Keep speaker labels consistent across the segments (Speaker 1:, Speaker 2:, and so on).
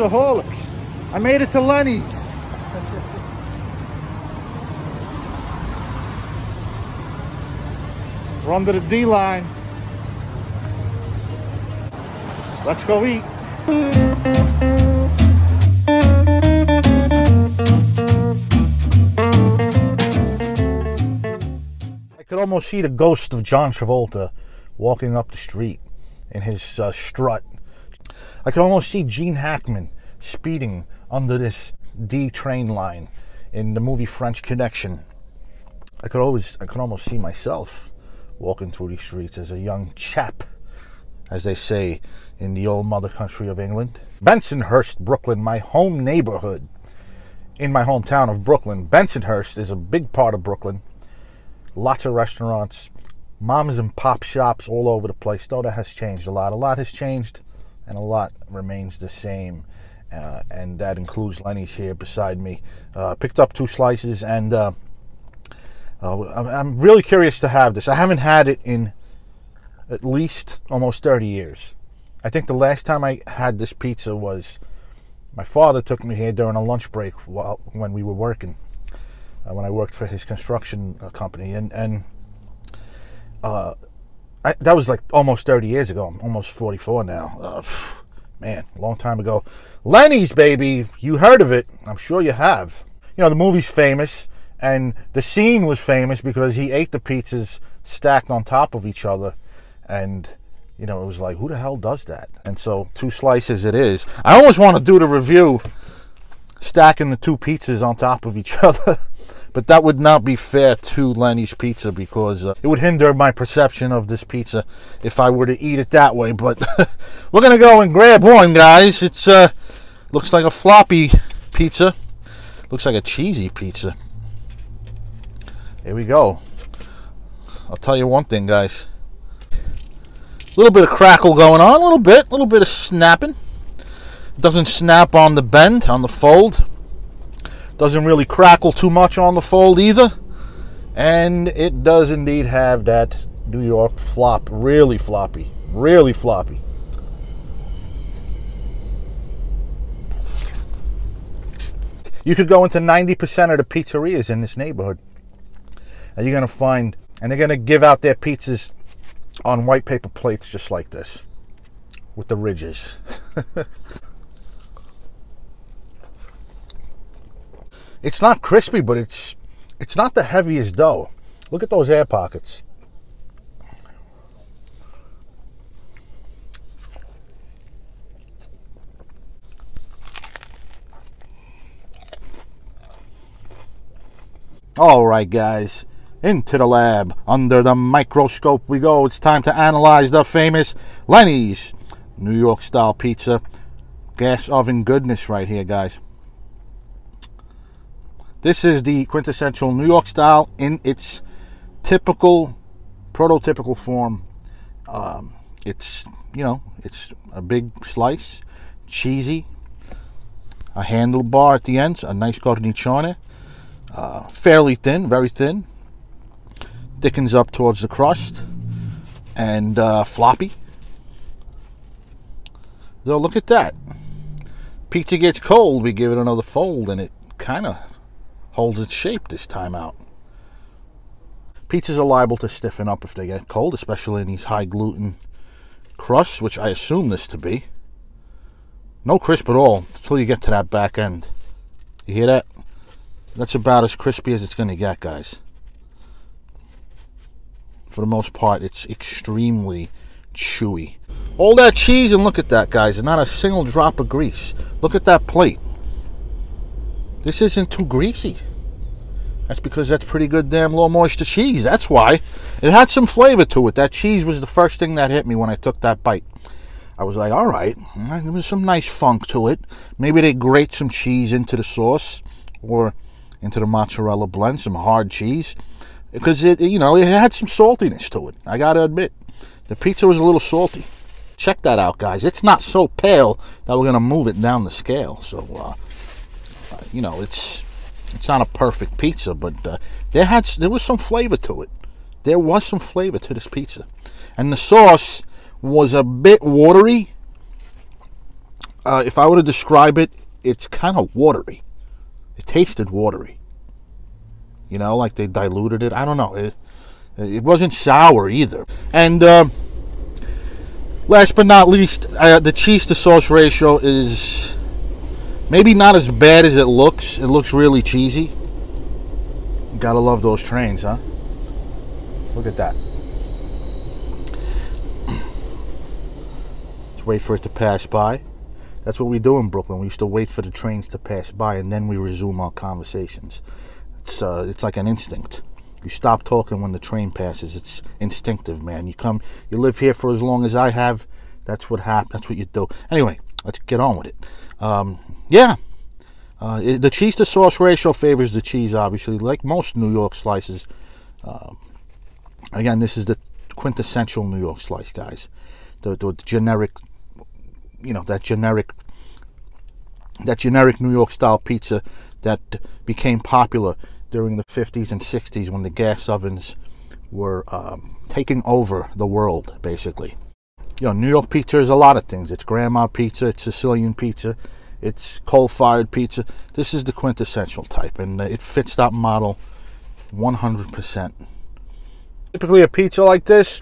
Speaker 1: pizzaholics. I made it to Lenny's. We're under the D line. Let's go eat. I could almost see the ghost of John Travolta walking up the street in his strut. I could almost see Gene Hackman speeding under this D train line in the movie French Connection. I could almost see myself walking through these streets as a young chap, as they say in the old mother country of England. Bensonhurst, Brooklyn, my home neighborhood in my hometown of Brooklyn. Bensonhurst is a big part of Brooklyn. Lots of restaurants, moms and pop shops all over the place. Though that has changed a lot. A lot has changed and a lot remains the same. And that includes Lenny's here beside me. Picked up 2 slices, and I'm really curious to have this. I haven't had it in at least almost 30 years. I think the last time I had this pizza was my father took me here during a lunch break when we were working, when I worked for his construction company, and that was like almost 30 years ago. I'm almost 44 now. Man, a long time ago. Lenny's, baby. You heard of it. I'm sure you have. You know, the movie's famous, and the scene was famous because he ate the pizzas stacked on top of each other. And, you know, it was like, who the hell does that? And so 2 slices it is. I almost want to do the review stacking the 2 pizzas on top of each other. But that would not be fair to Lenny's Pizza, because it would hinder my perception of this pizza if I were to eat it that way. But we're going to go and grab one, guys. It's looks like a floppy pizza. Looks like a cheesy pizza. Here we go. I'll tell you one thing, guys. A little bit of crackle going on, a little bit of snapping. It doesn't snap on the bend, on the fold. Doesn't really crackle too much on the fold either. And it does indeed have that New York flop. Really floppy. Really floppy. You could go into 90% of the pizzerias in this neighborhood, and you're going to find, and they're going to give out their pizzas on white paper plates just like this, with the ridges. It's not crispy, but it's not the heaviest dough. Look at those air pockets. All right, guys, into the lab. Under the microscope we go. It's time to analyze the famous Lenny's New York style pizza. Gas oven goodness right here, guys. This is the quintessential New York style in its typical, prototypical form. It's, you know, it's a big slice, cheesy, a handlebar at the end, a nice cornicione, fairly thin, very thin, thickens up towards the crust, and floppy. Though, look at that. Pizza gets cold, we give it another fold, and it kind of holds its shape this time out. Pizzas are liable to stiffen up if they get cold, especially in these high gluten crusts, which I assume this to be. No crisp at all until you get to that back end. You hear that? That's about as crispy as it's going to get, guys. For the most part, it's extremely chewy. All that cheese, and look at that, guys, and not a single drop of grease. Look at that plate. This isn't too greasy. That's because that's pretty good damn low moisture cheese. That's why. It had some flavor to it. That cheese was the first thing that hit me when I took that bite. I was like, all right, there was some nice funk to it. Maybe they grate some cheese into the sauce or into the mozzarella blend, some hard cheese. Because it, you know, it had some saltiness to it. I got to admit, the pizza was a little salty. Check that out, guys. It's not so pale that we're going to move it down the scale. So, you know, it's not a perfect pizza, but there was some flavor to it. There was some flavor to this pizza, and the sauce was a bit watery. If I were to describe it, it's kind of watery. It tasted watery. You know, like they diluted it. I don't know. It wasn't sour either. And last but not least, the cheese to sauce ratio is maybe not as bad as it looks. It looks really cheesy. Gotta love those trains, huh? Look at that. Let's wait for it to pass by. That's what we do in Brooklyn. We used to wait for the trains to pass by, and then we resume our conversations. It's like an instinct. You stop talking when the train passes. It's instinctive, man. You live here for as long as I have. That's what happens. That's what you do. Anyway, let's get on with it. The cheese to sauce ratio favors the cheese, obviously, like most New York slices. Again, this is the quintessential New York slice, guys. The generic, you know, that generic New York style pizza that became popular during the 50s and 60s when the gas ovens were taking over the world, basically. You know, New York pizza is a lot of things. It's grandma pizza, it's Sicilian pizza, it's coal-fired pizza. This is the quintessential type, and it fits that model 100%. Typically a pizza like this,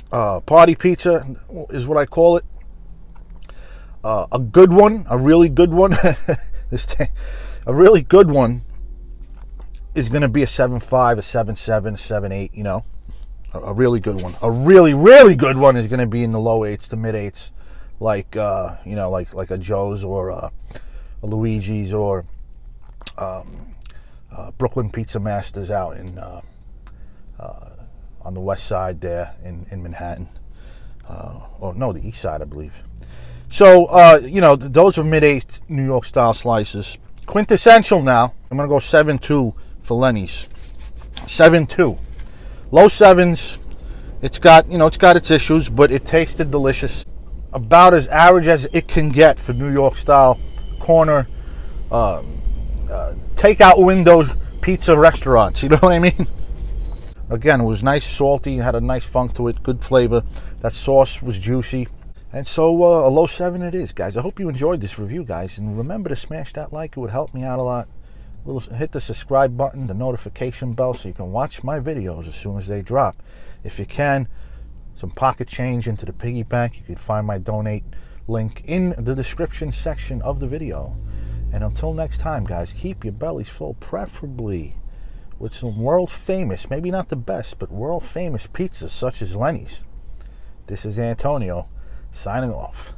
Speaker 1: party pizza is what I call it. A good one, a really good one, a really good one is going to be a 7.5, a 7.7, 7.8, you know. A really good one. A really, really good one is going to be in the low 8s to mid 8s, like, you know, like a Joe's or a Luigi's or Brooklyn Pizza Masters out in on the west side there in Manhattan. Or no, the east side, I believe. So, you know, those are mid 8 New York style slices. Quintessential now. I'm going to go 7.2 for Lenny's. 7.2. Low 7s. It's got, you know, it's got its issues, but it tasted delicious. About as average as it can get for New York style corner takeout window pizza restaurants. You know what I mean? Again, it was nice, salty, had a nice funk to it, good flavor. That sauce was juicy. And so a low 7 it is, guys. I hope you enjoyed this review, guys. And remember to smash that like. It would help me out a lot. Hit the subscribe button, the notification bell, so you can watch my videos as soon as they drop. If you can, some pocket change into the piggy bank. You can find my donate link in the description section of the video. And until next time, guys, keep your bellies full, preferably with some world-famous, maybe not the best, but world-famous pizzas such as Lenny's. This is Antonio, signing off.